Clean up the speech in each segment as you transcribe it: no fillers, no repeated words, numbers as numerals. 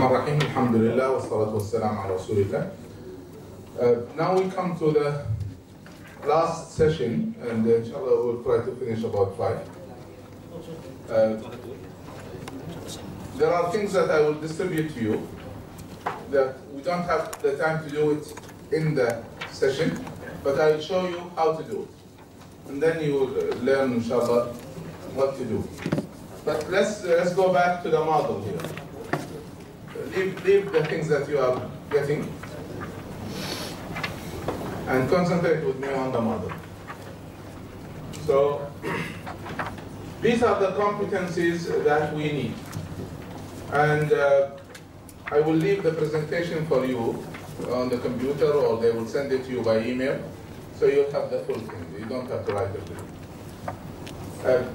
Bismillahirrahmanirrahim. Alhamdulillah wa salatu wa salam ala Rasulillah. Now we come to the last session, and inshallah we'll try to finish about 5. There are things that I will distribute to you that we don't have the time to do it in the session, but I will show you how to do it. And then you will learn, inshallah, what to do. But let's go back to the model here. Leave the things that you are getting and concentrate with me on the model. So these are the competencies that we need. And I will leave the presentation for you on the computer, or they will send it to you by email, so you'll have the full thing. You don't have to write it.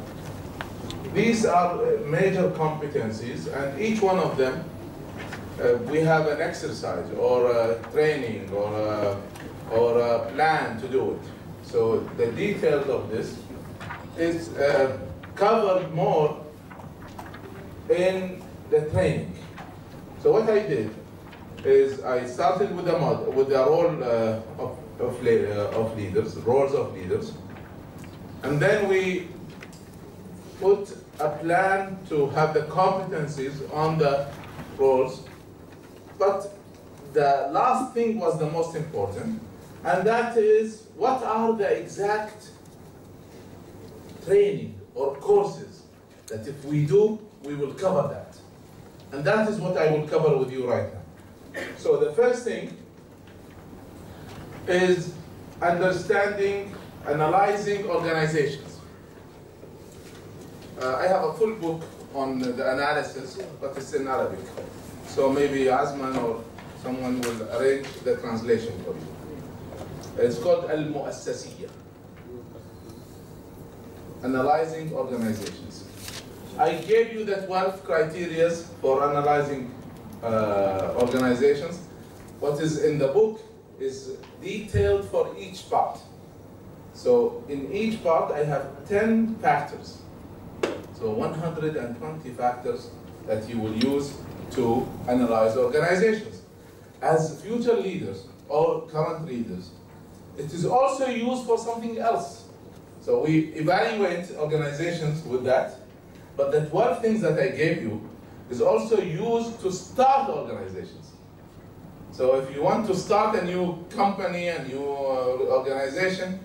These are major competencies, and each one of them we have an exercise or a training or a plan to do it. So the details of this is covered more in the training. So what I did is I started with the model, with the role of leaders, roles of leaders, and then we put a plan to have the competencies on the roles. But the last thing was the most important, and that is what are the exact training or courses that if we do, we will cover that. And that is what I will cover with you right now. So the first thing is understanding, analyzing organizations. I have a full book on the analysis, but it's in Arabic. So maybe Azman or someone will arrange the translation for you. It's called Al-Mu'assasiyya. Analyzing organizations. I gave you the 12 criteria for analyzing organizations. What is in the book is detailed for each part. So in each part I have 10 factors. So 120 factors that you will use to analyze organizations. As future leaders or current leaders, it is also used for something else. So we evaluate organizations with that, but the 12 things that I gave you is also used to start organizations. So if you want to start a new company, a new organization,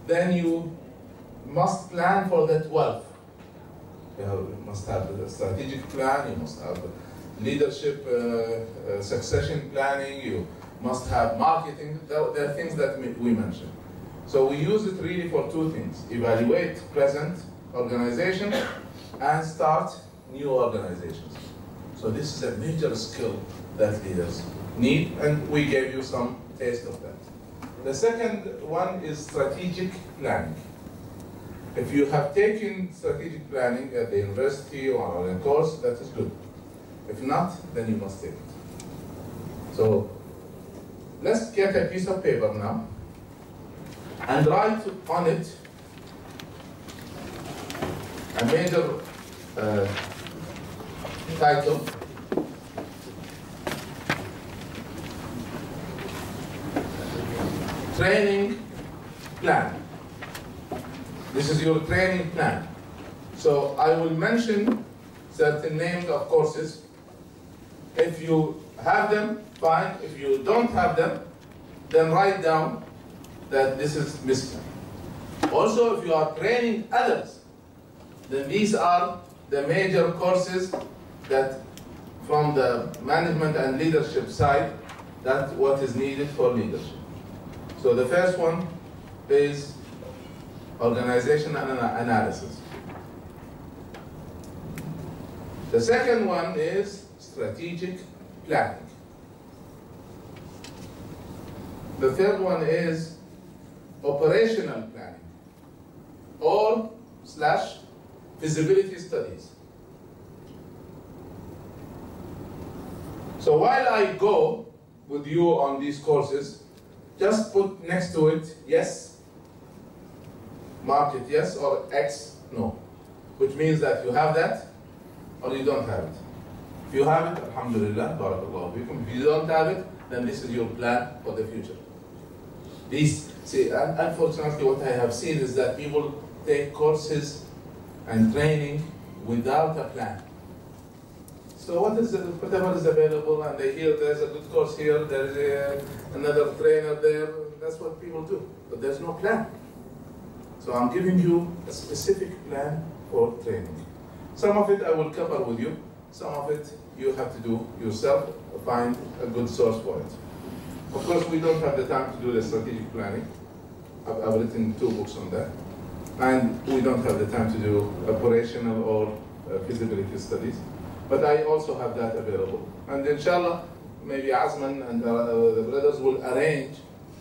then you must plan for the 12. You must have a strategic plan, you must have leadership succession planning, you must have marketing. There are things that we mentioned. So we use it really for 2 things: evaluate present organization and start new organizations. So this is a major skill that leaders need, and we gave you some taste of that. The second one is strategic planning. If you have taken strategic planning at the university or on a course, that is good. If not, then you must take it. So let's get a piece of paper now and write on it a major title. Training plan. This is your training plan. So I will mention certain names of courses. If you have them, fine. If you don't have them, then write down that this is missing. Also, if you are training others, then these are the major courses that from the management and leadership side, that's what is needed for leadership. So the first one is organization analysis. The second one is strategic planning. The third one is operational planning or / feasibility studies. So while I go with you on these courses, just put next to it yes, mark it yes, or X no, which means that you have that or you don't have it. If you have it, alhamdulillah, barakallahu fikum. If you don't have it, then this is your plan for the future. These, see, unfortunately what I have seen is that people take courses and training without a plan. So whatever is available, and they hear there's a good course here, there's another trainer there, that's what people do. But there's no plan. So I'm giving you a specific plan for training. Some of it I will cover with you, some of it you have to do yourself, find a good source for it. Of course, we don't have the time to do the strategic planning. I've written 2 books on that. And we don't have the time to do operational or feasibility studies. But I also have that available. And inshallah, maybe Azman and the brothers will arrange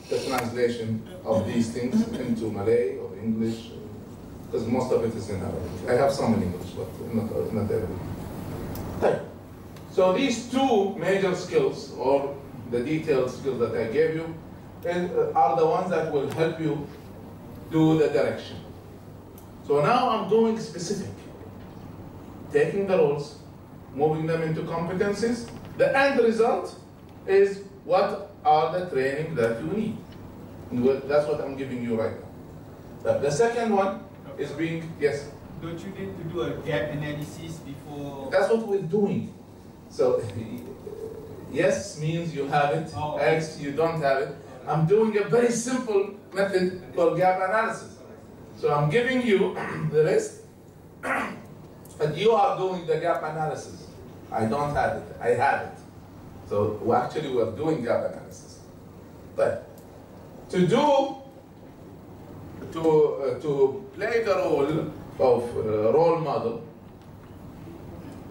the translation of these things into Malay or English, because most of it is in Arabic. I have some in English, but not Arabic. Okay. So these 2 major skills, or the detailed skills that I gave you, are the ones that will help you do the direction. So now I'm going specific, taking the roles, moving them into competencies. The end result is what are the training that you need. That's what I'm giving you right now. The second one is being, yes? Don't you need to do a gap analysis before? That's what we're doing. So yes means you have it, oh, X you don't have it. I'm doing a very simple method for gap analysis. So I'm giving you the rest, and you are doing the gap analysis. I don't have it, I have it. So we're doing gap analysis. But to play the role of role model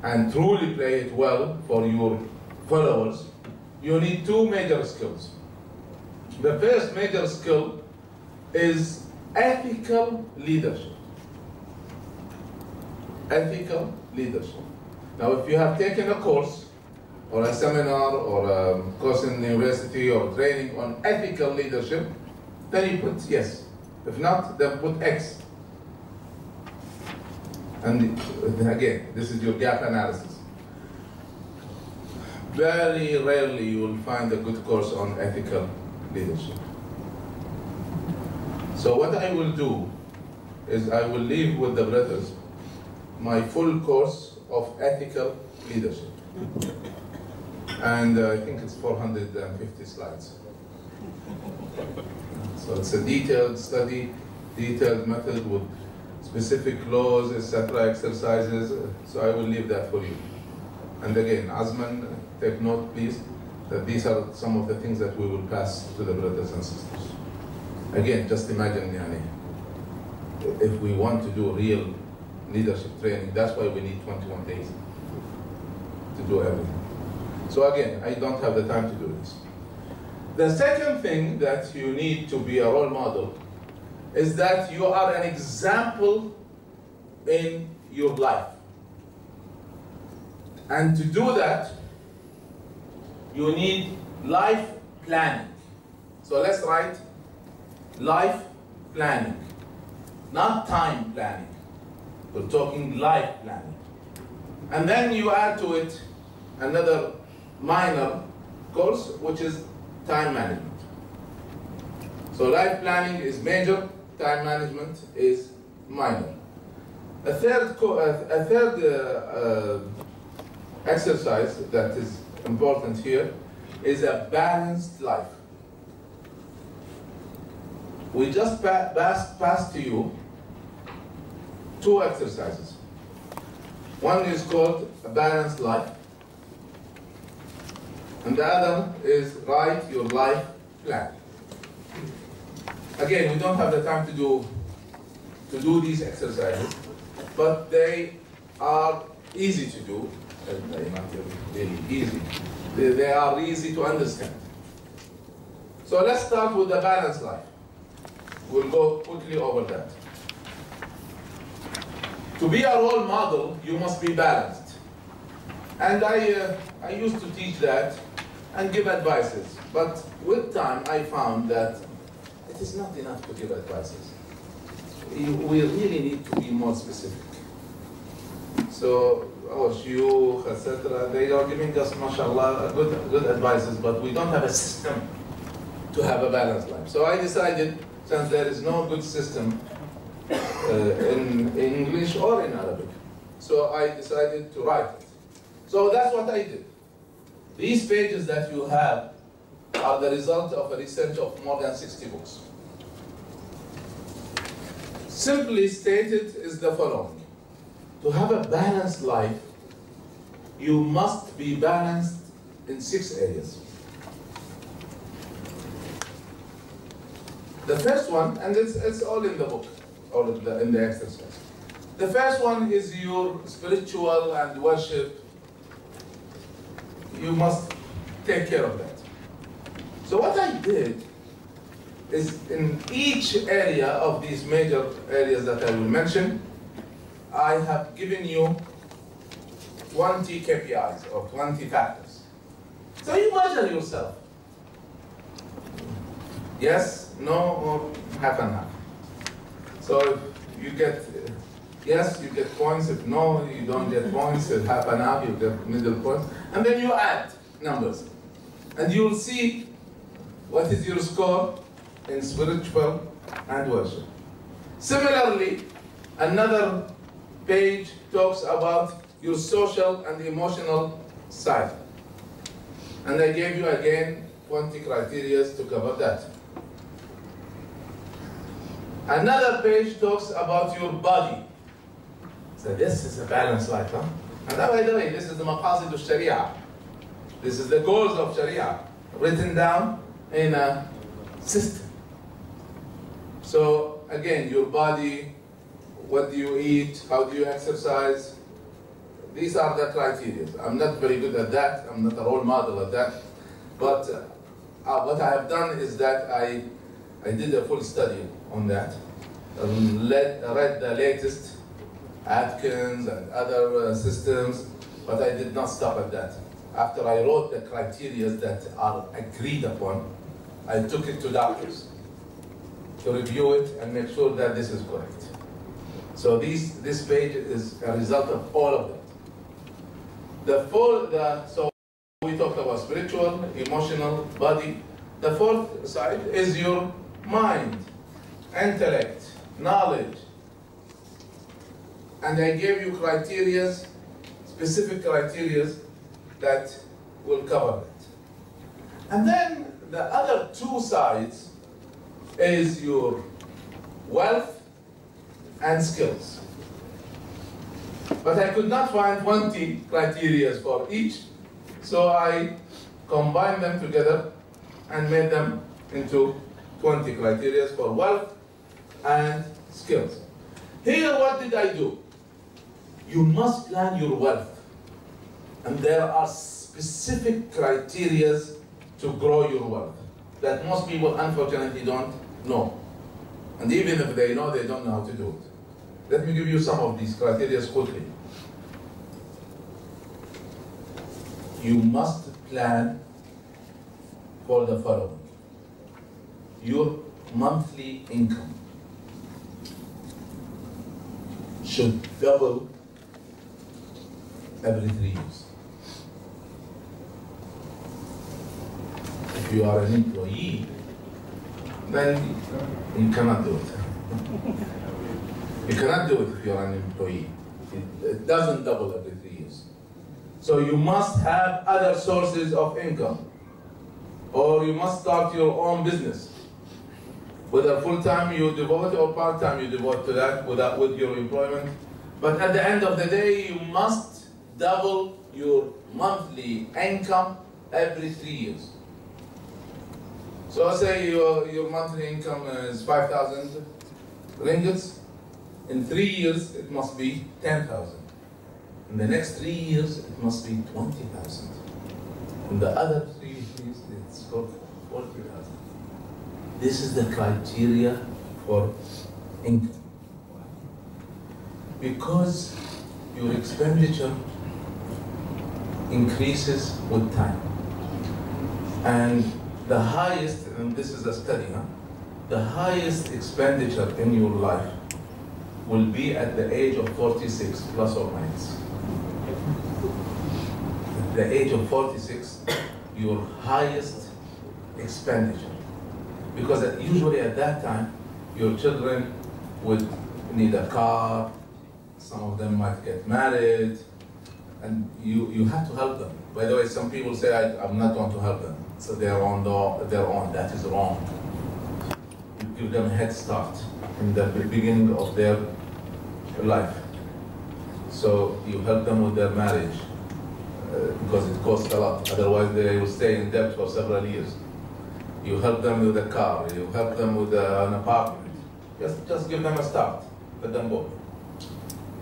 and truly play it well for your followers, you need 2 major skills. The first major skill is ethical leadership. Ethical leadership. Now, if you have taken a course, or a seminar, or a course in the university, or training on ethical leadership, then you put yes. If not, then put X. And again, this is your gap analysis. Very rarely you will find a good course on ethical leadership. So what I will do is I will leave with the brothers my full course of ethical leadership. And I think it's 450 slides. So it's a detailed study, detailed method with specific laws, etc., exercises. So I will leave that for you. And again, Azman, take note, please, that these are some of the things that we will pass to the brothers and sisters. Again, just imagine, if we want to do real leadership training, that's why we need 21 days to do everything. So again, I don't have the time to do this. The second thing that you need to be a role model is that you are an example in your life. And to do that, you need life planning. So let's write life planning, not time planning. We're talking life planning. And then you add to it another minor course, which is time management. So life planning is major, time management is minor. A third exercise that is important here is a balanced life. We just passed to you 2 exercises. One is called a balanced life, and the other is write your life plan. Again, we don't have the time to do these exercises, but they are easy to do. They're not really easy. They are easy to understand. So let's start with the balanced life. We'll go quickly over that. To be a role model, you must be balanced. And I used to teach that and give advices. But with time, I found that it is not enough to give advices. We really need to be more specific. So our shuyukh, etc., they are giving us, mashallah, good advices, but we don't have a system to have a balanced life. So I decided, since there is no good system in English or in Arabic, so I decided to write it. So that's what I did. These pages that you have are the result of a research of more than 60 books. Simply stated is the following. To have a balanced life, you must be balanced in 6 areas. The first one, and it's all in the book, or in the exercise. The first one is your spiritual and worship. You must take care of that. So what I did is in each area of these major areas that I will mention, I have given you 20 KPIs or 20 factors. So you measure yourself. Yes, no, or half and half. So if you get yes, you get points. If no, you don't get points. If half and half, you get middle points. And then you add numbers. And you will see what is your score in spiritual and worship. Similarly, another page talks about your social and emotional side. And I gave you again 20 criteria to cover that. Another page talks about your body. So this is a balanced life, huh? And by the way, this is the maqasid of Sharia. This is the goals of Sharia, written down in a system. So again, your body, what do you eat, how do you exercise? These are the criteria. I'm not very good at that. I'm not a role model at that. But what I have done is that I did a full study on that. Read the latest Atkins and other systems, but I did not stop at that. After I wrote the criteria that are agreed upon, I took it to doctors to review it and make sure that this is correct. So this page is a result of all of that. So we talked about spiritual, emotional, body. The fourth side is your mind, intellect, knowledge. And I gave you criteria, specific criteria that will cover it. And then the other 2 sides is your wealth and skills. But I could not find 20 criteria for each, so I combined them together and made them into 20 criteria for wealth and skills. Here, what did I do? You must plan your wealth. And there are specific criteria to grow your wealth that most people unfortunately don't know. And even if they know, they don't know how to do it. Let me give you some of these criteria quickly. You must plan for the following. Your monthly income should double every 3 years. If you are an employee, then you cannot do it. You cannot do it if you are an employee. It doesn't double every 3 years. So you must have other sources of income, or you must start your own business. Whether full-time you devote or part-time you devote to that with your employment. But at the end of the day, you must double your monthly income every 3 years. So say your monthly income is 5,000 ringgits. In 3 years, it must be 10,000. In the next 3 years, it must be 20,000. In the other 3 years, it's called 40,000. This is the criteria for income. Because your expenditure increases with time. And the highest, and this is a study, the highest expenditure in your life will be at the age of 46, plus or minus. the age of 46, your highest expenditure. Because usually at that time, your children would need a car, some of them might get married, and you have to help them. By the way, some people say, I'm not going to help them, so they're on their own. That is wrong. You give them a head start in the beginning of their life. So you help them with their marriage, because it costs a lot. Otherwise, they will stay in debt for several years. You help them with a car. You help them with an apartment. Just give them a start. Let them go.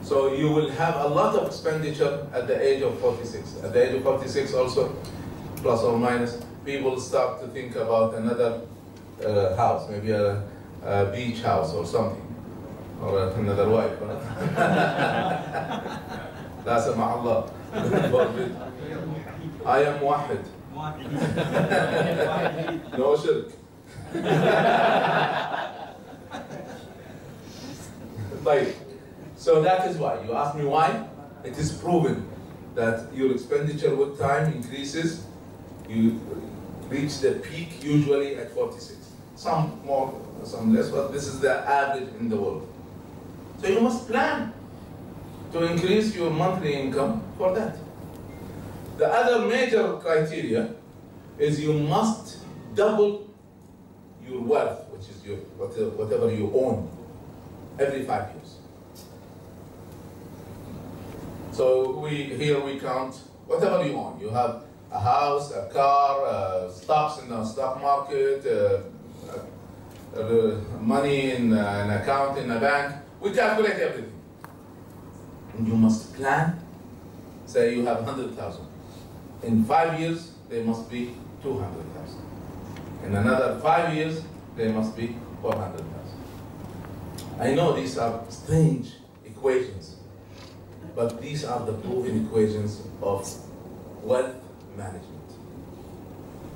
So you will have a lot of expenditure at the age of 46. At the age of 46 also, plus or minus, people start to think about another house, maybe a beach house or something, or another wife. لا سمح الله. I am واحد. No shirk. Like, so that is why. You ask me why? It is proven that your expenditure with time increases. You reach the peak usually at 46. Some more, some less, but this is the average in the world. So you must plan to increase your monthly income for that. The other major criteria is you must double your wealth, which is your whatever you own, every 5 years. So here we count whatever you own. You have a house, a car, stocks in the stock market, money in an account in a bank. We calculate everything. And you must plan. Say you have 100,000. In 5 years, they must be 200,000. In another 5 years, they must be 400,000. I know these are strange equations, but these are the proven equations of wealth management.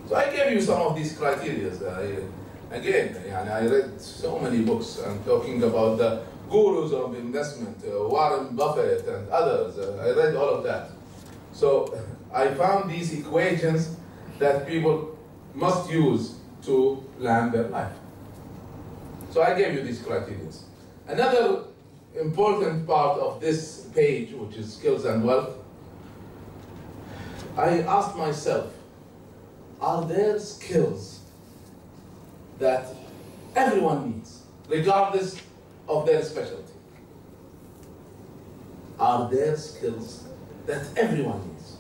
So I gave you some of these criteria. Again, I read so many books. I'm talking about the gurus of investment, Warren Buffett and others. I read all of that. So I found these equations that people must use to plan their life. So I gave you these criteria. Another important part of this page, which is skills and wealth, I asked myself, are there skills that everyone needs, regardless of their specialty? Are there skills that everyone needs?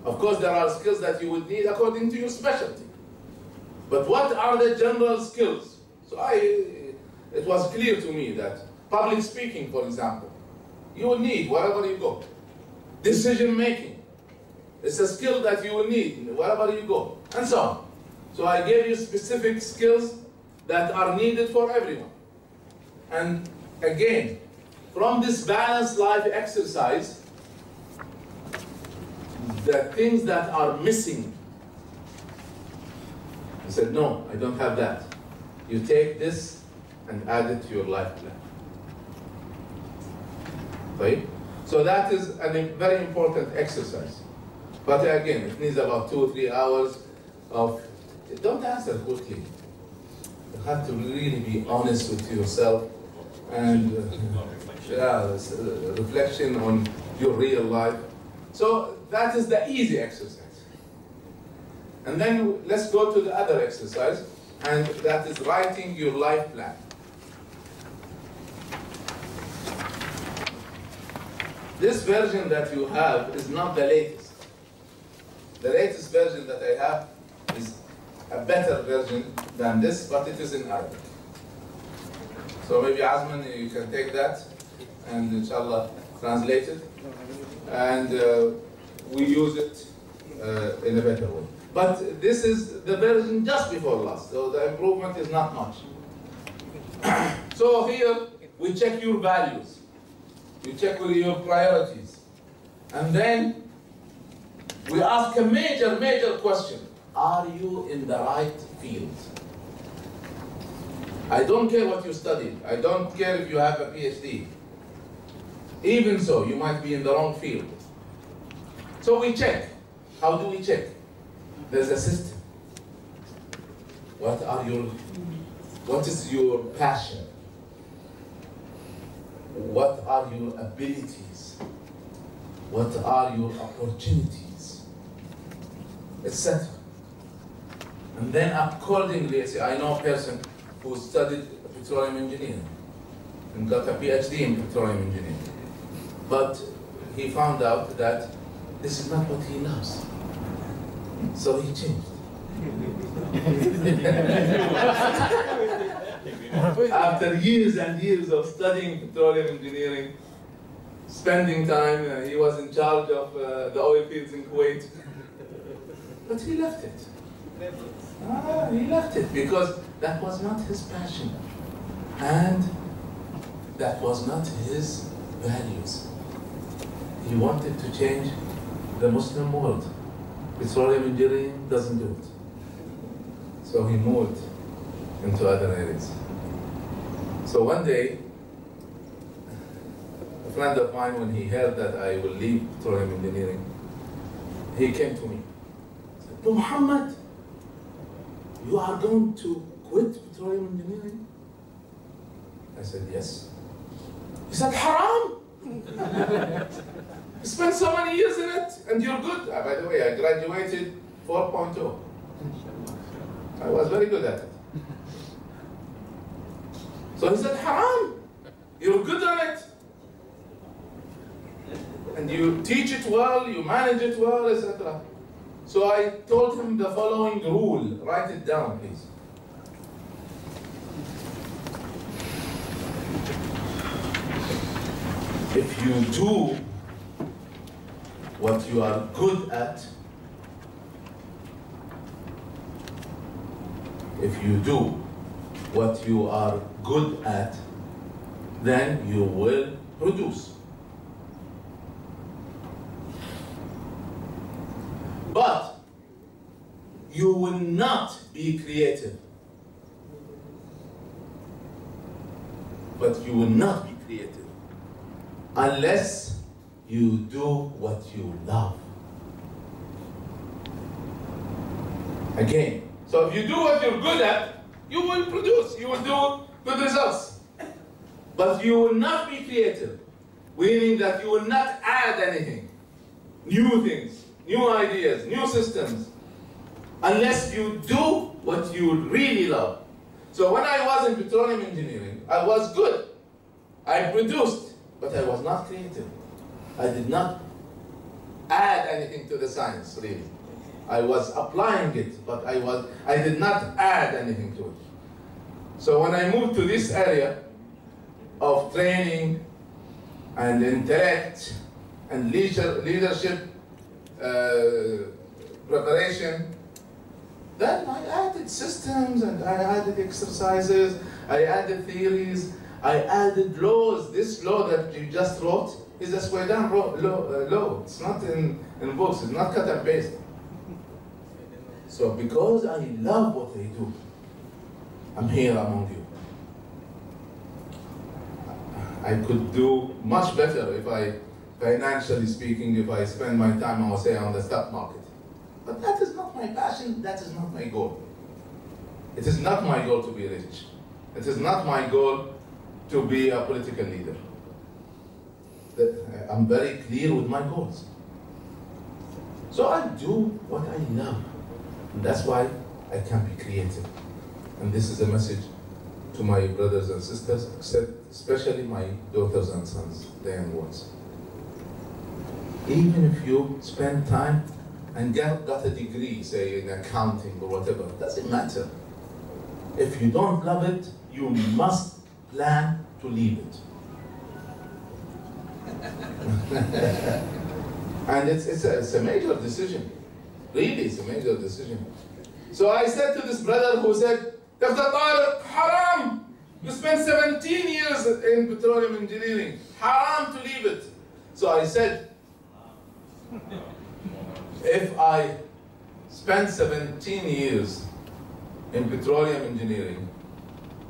Of course, there are skills that you would need according to your specialty. But what are the general skills? So it was clear to me that public speaking, for example, you will need wherever you go. Decision making, it's a skill that you will need wherever you go, and so on. So I gave you specific skills that are needed for everyone. And again, from this balanced life exercise, the things that are missing, I said, no, I don't have that. You take this and add it to your life plan. Right? So that is a very important exercise. But again, it needs about 2 or 3 hours of, don't answer quickly. You have to really be honest with yourself and reflection on your real life. So that is the easy exercise. And then let's go to the other exercise, and that is writing your life plan. This version that you have is not the latest. The latest version that I have is a better version than this, but it is in Arabic. So maybe Azman, you can take that and inshallah translate it. And we use it in a better way. But this is the version just before last, so the improvement is not much. So here we check your values. You check with your priorities. And then we ask a major question. Are you in the right field? I don't care what you studied. I don't care if you have a PhD. Even so, you might be in the wrong field. So we check. How do we check? There's a system. What is your passion? What are your abilities? What are your opportunities? Etc. And then accordingly, say, I know a person who studied petroleum engineering and got a PhD in petroleum engineering. But he found out that this is not what he loves. So he changed. After years and years of studying petroleum engineering, spending time, he was in charge of the oil fields in Kuwait. But he left it. He left it because that was not his passion. And that was not his values. He wanted to change the Muslim world. Petroleum engineering doesn't do it. So he moved into other areas. So one day, a friend of mine, when he heard that I will leave petroleum engineering, he came to me. He said, "No, Muhammad, you are going to quit petroleum engineering?" I said, "Yes." He said, "Haram! You spent so many years in it, and you're good." By the way, I graduated 4.0. I was very good at it. So he said, "Haram! You're good at it. And you teach it well, you manage it well, etc." So I told him the following rule. Write it down, please. If you do what you are good at, if you do what you are good at, then you will produce. But you will not be creative. But you will not be creative unless you do what you love. Again, so if you do what you're good at, you will produce, you will do good results. But you will not be creative, meaning that you will not add anything, new things, new ideas, new systems, unless you do what you really love. So when I was in petroleum engineering, I was good. I produced, but I was not creative. I did not add anything to the science, really. I was applying it, but I did not add anything to it. So when I moved to this area of training and intellect and leadership preparation, then I added systems and I added exercises, I added theories, I added laws. This law that you just wrote is a Suwaidan law. It's not in books, it's not cut and paste. So because I love what I do, I'm here among you. I could do much better if I, financially speaking, if I spend my time, I would say, on the stock market. But that is not my passion, that is not my goal. It is not my goal to be rich. It is not my goal to be a political leader. I'm very clear with my goals. So I do what I love. And that's why I can be creative. And this is a message to my brothers and sisters, especially my daughters and sons, the young ones. Even if you spend time and got a degree, say in accounting or whatever, it doesn't matter. If you don't love it, you must plan to leave it. And it's a major decision. Really, it's a major decision. So I said to this brother who said, "Dr. Tareq, haram! You spent 17 years in petroleum engineering. Haram to leave it." So I said, if I spent 17 years in petroleum engineering,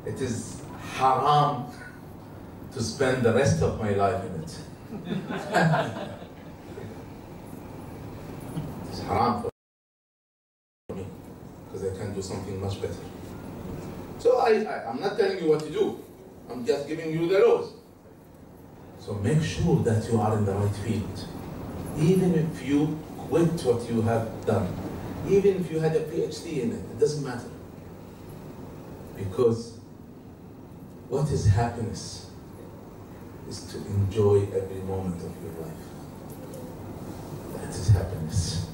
it is haram to spend the rest of my life in it. It's haram for me, because I can do something much better. So I'm not telling you what to do. I'm just giving you the laws. So make sure that you are in the right field. Even if you quit what you have done, even if you had a PhD in it, it doesn't matter. Because what is happiness is to enjoy every moment of your life. That is happiness.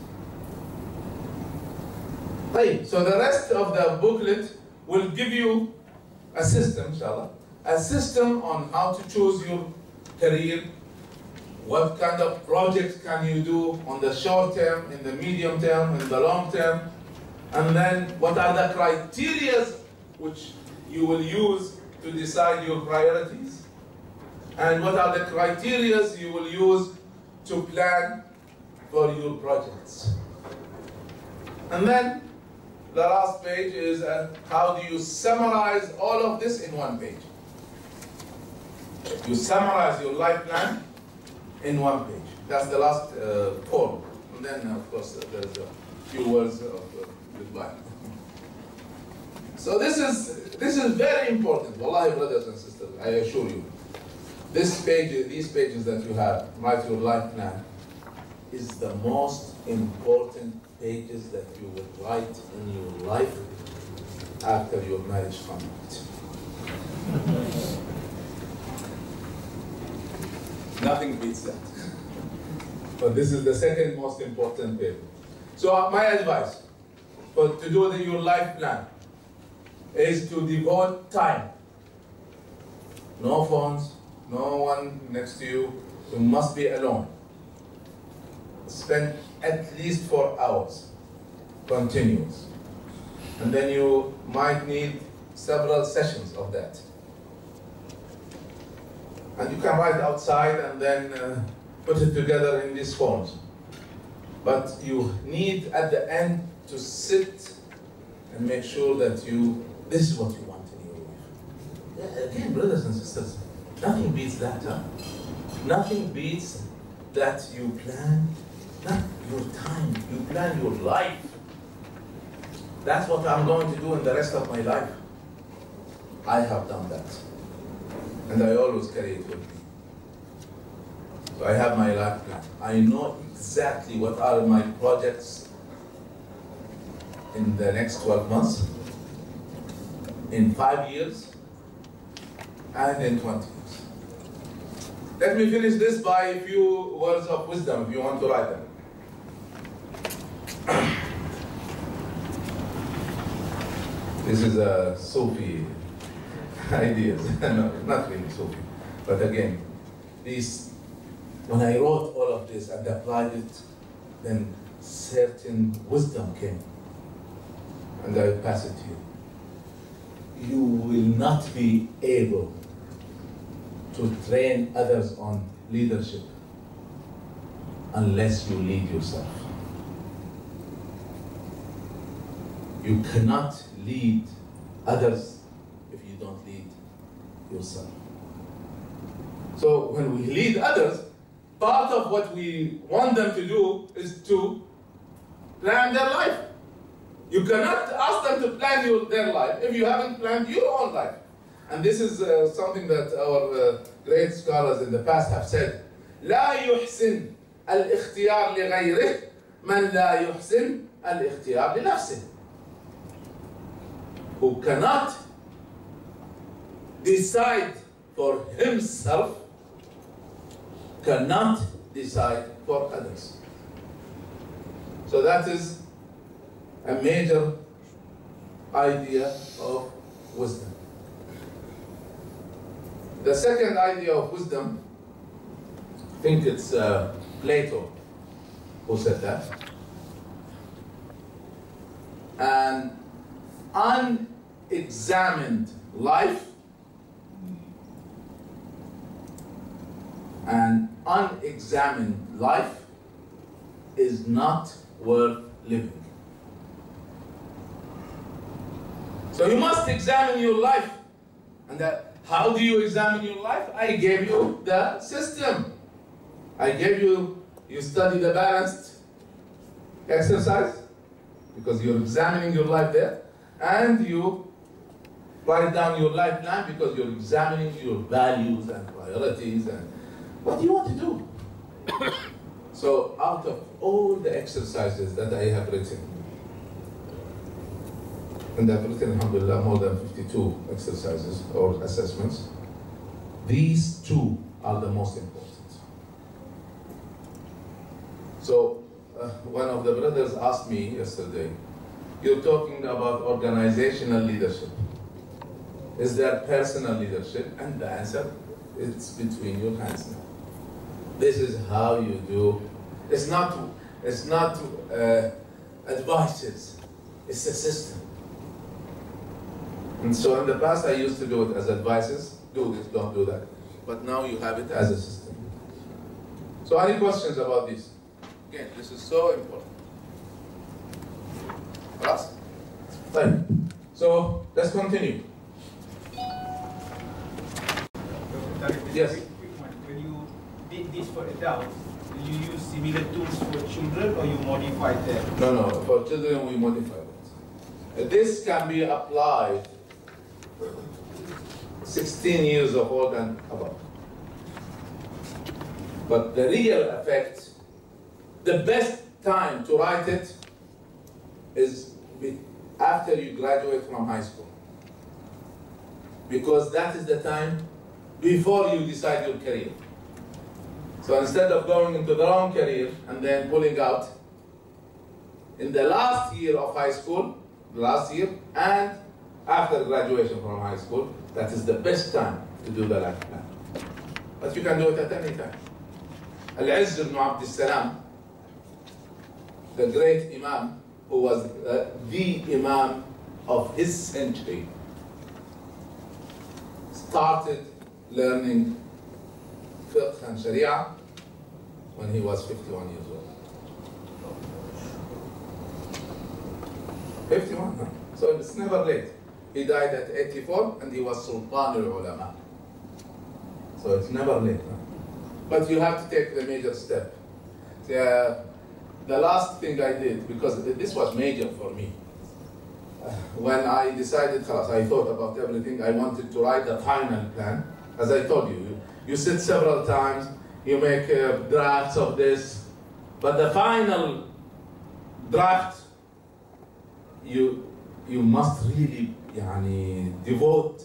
Right, so the rest of the booklet will give you a system, inshallah, a system on how to choose your career, what kind of projects can you do on the short term, in the medium term, in the long term, and then what are the criteria which you will use to decide your priorities, and what are the criteria you will use to plan for your projects. And then the last page is how do you summarize all of this in one page. You summarize your life plan in one page. That's the last form. And then, of course, there's a few words of goodbye. So this is very important. Wallahi, brothers and sisters, I assure you. These pages that you have, write your life plan, is the most important pages that you will write in your life after your marriage contract. Nothing beats that. But this is the second most important page. So my advice to do your life plan is to devote time. No phones, no one next to you. You must be alone. Spend at least 4 hours, continuous. And then you might need several sessions of that. And you can write outside and then put it together in these forms. But you need at the end to sit and make sure that this is what you want in your life. Yeah, again, brothers and sisters, nothing beats that, huh? Nothing beats that you plan not your time, you plan your life. That's what I'm going to do in the rest of my life. I have done that. And I always carry it with me. So I have my life plan. I know exactly what are my projects in the next 12 months, in 5 years, and in 20 years. Let me finish this by a few words of wisdom if you want to write them. This is a Sufi ideas. No, not really Sufi. But again, when I wrote all of this and applied it, then certain wisdom came. And I pass it to you. You will not be able to train others on leadership unless you lead yourself. You cannot lead others if you don't lead yourself. So when we lead others, part of what we want them to do is to plan their life. You cannot ask them to plan their life if you haven't planned your own life. And this is something that our great scholars in the past have said. لا يحسن الاختيار لغيره من لا يحسن الاختيار لنفسه. Who cannot decide for himself cannot decide for others. So that is a major idea of wisdom. The second idea of wisdom, I think it's Plato who said that. An unexamined life, is not worth living. So you must examine your life. And how do you examine your life? I gave you the system. I gave you study the balanced exercise, because you're examining your life there, and you write down your life plan because you're examining your values and priorities and what you want to do. So out of all the exercises that I have written, and I've written, alhamdulillah, more than 52 exercises or assessments, these two are the most important. So one of the brothers asked me yesterday, you're talking about organizational leadership. Is there personal leadership? And the answer, it's between your hands now. This is how you do. It's not advices, it's a system. And so in the past I used to do it as advices, do this, don't do that. But now you have it as a system. So any questions about this? Again, this is so important. Class? Fine. So let's continue. Yes. Quick one. When you did this for adults, do you use similar tools for children or you modify them? No, for children we modify it. This can be applied 16 years of old and above. But the real effect, the best time to write it is after you graduate from high school. Because that is the time before you decide your career. So instead of going into the wrong career and then pulling out, in the last year of high school, and after graduation from high school, that is the best time to do the life plan. But you can do it at any time. Al-Izz ibn Abd salam, the great Imam, who was the Imam of his century, started learning fiqh and sharia when he was 51 years old. 51, huh? So it's never late. He died at 84 and he was Sultan al-Ulama. So it's never late. Huh? But you have to take the major step. The last thing I did, because this was major for me, when I decided, I thought about everything, I wanted to write a final plan. As I told you, you sit several times, you make drafts of this, but the final draft, you must really devote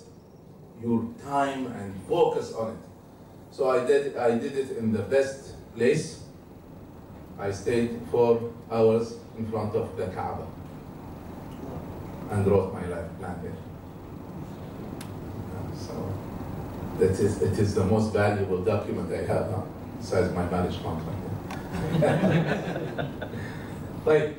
your time and focus on it. So I did it in the best place. I stayed 4 hours in front of the Kaaba and wrote my life plan there. So it is the most valuable document I have, besides my marriage contract. Right.